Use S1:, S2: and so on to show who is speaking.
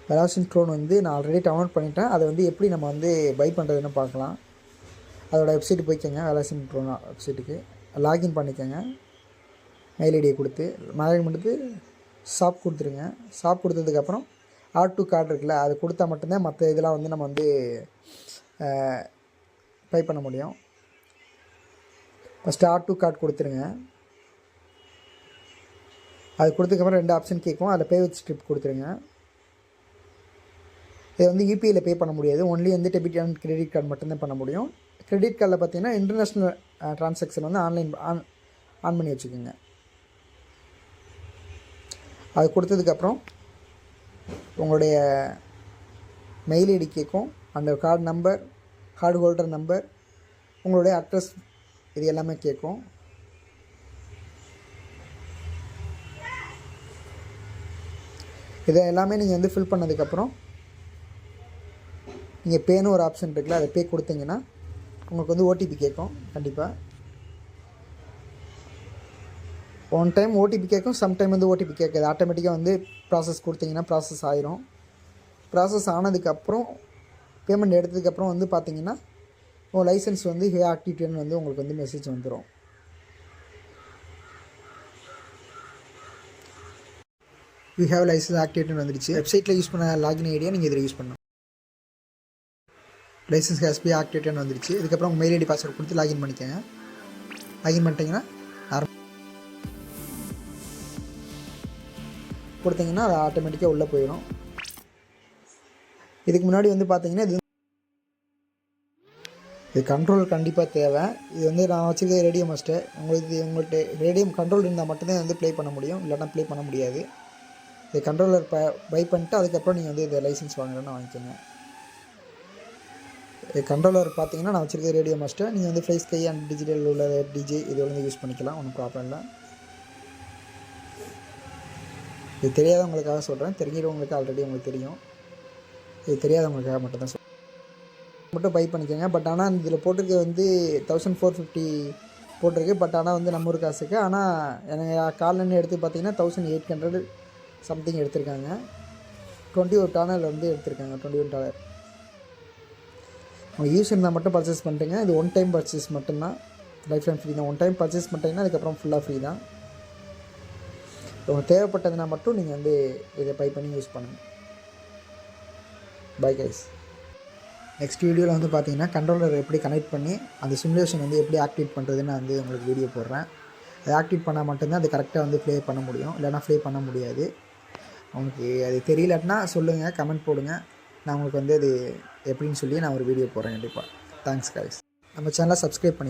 S1: Velocity drone வந்து நான் already download பண்ணிட்டேன். அதை வந்து எப்படி நம்ம வந்து பை பண்ணுறதுன்னு பார்க்கலாம். அதோட வெப்சைட்டு போய்க்கோங்க. வெலாசிட்டி ட்ரோன் வெப்சைட்டுக்கு லாகின் பண்ணிக்கோங்க. மெயில் ஐடியை கொடுத்து லாகின் பண்ணிட்டு ஷாப் கொடுத்துருங்க. ஷாப் கொடுத்ததுக்கப்புறம் ஆட் டு கார்டு இருக்குல்ல, அது கொடுத்தா மட்டும்தான் மற்ற இதெல்லாம் வந்து நம்ம வந்து பை பண்ண முடியும். ஃபஸ்ட்டு ஆட் டு கார்டு கொடுத்துருங்க. அது கொடுத்ததுக்கப்புறம் 2 ஆப்ஷன் கேட்கும். அதில் பே வித் ஸ்ட்ரிப் கொடுத்துருங்க. இது வந்து யூபிஐயில் பே பண்ண முடியாது. ஒன்லி வந்து டெபிட் அண்ட் கிரெடிட் கார்டு மட்டும்தான் பண்ண முடியும். கிரெடிட் கார்டில் பார்த்தீங்கன்னா இன்டர்நேஷ்னல் ட்ரான்சாக்ஷன் வந்து ஆன் பண்ணி வச்சுக்கோங்க. அது கொடுத்ததுக்கப்புறம் உங்களுடைய மெயில் ஐடி கேட்கும். அந்த card number, card holder number, உங்களுடைய அட்ரஸ், இது எல்லாமே கேட்கும். இதை எல்லாமே நீங்கள் வந்து ஃபில் பண்ணதுக்கப்புறம் நீங்கள் பேன்னு ஒரு ஆப்ஷன் இருக்குல்ல, அதை பே கொடுத்தீங்கன்னா உங்களுக்கு வந்து ஓடிபி கேட்கும். கண்டிப்பாக ஒன் டைம் ஓடிபி கேட்கும், சம்டைம் வந்து ஓடிபி கேட்காது. ஆட்டோமேட்டிக்காக வந்து ப்ராசஸ் கொடுத்தீங்கன்னா ப்ராசஸ் ஆயிரும். ப்ராசஸ் ஆனதுக்கப்புறம் பேமெண்ட் எடுத்ததுக்கப்புறம் வந்து பார்த்தீங்கன்னா உங்கள் லைசன்ஸ் வந்து ஆக்டிவேட்னு வந்து உங்களுக்கு வந்து மெசேஜ் வந்துடும். யூ ஹேவ் லைசன்ஸ் ஆக்டிவேட்னு வந்துடுச்சு. வெப்சைட்டில் யூஸ் பண்ண லாகின் ஐடியா நீங்கள் இதில் யூஸ் பண்ணணும். லைசன்ஸ் ஹேஸ் பி ஆக்டிவேட்னு வந்துடுச்சு. இதுக்கப்புறம் உங்கள் மெயில் ஐடி பாஸ்வேர்டு கொடுத்து லாகின் பண்ணிக்கோங்க. லாகின் பண்ணிட்டீங்கன்னா கொடுத்தீங்கன்னா அது ஆட்டோமேட்டிக்காக உள்ளே போயிடும். இதுக்கு முன்னாடி வந்து பார்த்தீங்கன்னா இது கண்ட்ரோல் கண்டிப்பாக தேவை. இது வந்து நான் வச்சுருக்க ரேடியோ மாஸ்டர். உங்கள்கிட்ட ரேடியோ கண்ட்ரோல் இருந்தால் மட்டும்தான் வந்து ப்ளே பண்ண முடியும், இல்லைனா ப்ளே பண்ண முடியாது. இது கண்ட்ரோலர் பை பண்ணிட்டு அதுக்கப்புறம் நீங்கள் வந்து இதை லைசன்ஸ் வாங்குறேன்னு வாங்கிக்கோங்க. கண்ட்ரோலர் பார்த்தீங்கன்னா நான் வச்சுருக்க ரேடியோ மாஸ்டர். நீங்கள் வந்து ஃப்ளை ஸ்கை அண்ட் டிஜிட்டல் உள்ள டிஜே இது வந்து யூஸ் பண்ணிக்கலாம், ஒன்றும் ப்ராப்ளம் இல்லை. இது தெரியாதவங்களுக்காக சொல்கிறேன். தெரிஞ்சவங்களுக்கு ஆல்ரெடி உங்களுக்கு தெரியும். இது தெரியாதவங்களுக்காக மட்டும்தான் சொல்கிறேன். மட்டும் பை பண்ணிக்கோங்க. பட் ஆனால் இதில் போட்டிருக்க வந்து 1450 போட்டிருக்கு. பட் ஆனால் வந்து நம்ம ஊர் காசுக்கு. ஆனால் எனக்கு காலின்னு எடுத்து பார்த்தீங்கன்னா 1800 சம்திங் எடுத்திருக்காங்க. $21 வந்து எடுத்திருக்காங்க. $21 உங்களுக்கு யூஸ் இருந்தால் மட்டும் பர்ச்சேஸ் பண்ணிட்டுங்க. இது ஒன் டைம் பர்ச்சேஸ் மட்டும்தான், லைஃப் டைம் ஃப்ரீ தான். ஒன் டைம் பர்ச்சேஸ் பண்ணிட்டீங்கன்னா அதுக்கப்புறம் ஃபுல்லாக ஃப்ரீ தான். உங்களுக்கு தேவைப்பட்டதுனா மட்டும் நீங்கள் வந்து இதை பை பண்ணி யூஸ் பண்ணுங்கள். Bye guys. நெக்ஸ்ட் வீடியோவில் வந்து பார்த்தீங்கன்னா கண்ட்ரோலர் எப்படி கனெக்ட் பண்ணி அந்த சிமுலேஷன் வந்து எப்படி ஆக்டிவேட் பண்ணுறதுன்னு வந்து உங்களுக்கு வீடியோ போடுறேன். அதை ஆக்டிவேட் பண்ணால் மட்டும்தான் அது கரெக்டாக வந்து ப்ளே பண்ண முடியும், இல்லைனா ப்ளே பண்ண முடியாது. உங்களுக்கு அது தெரியலன்னா சொல்லுங்கள், கமெண்ட் போடுங்க. நான் உங்களுக்கு வந்து அது எப்படின்னு சொல்லி நான் ஒரு வீடியோ போடுறேன் கண்டிப்பாக. Thanks guys. நம்ம சேனலை சப்ஸ்கிரைப் பண்ணி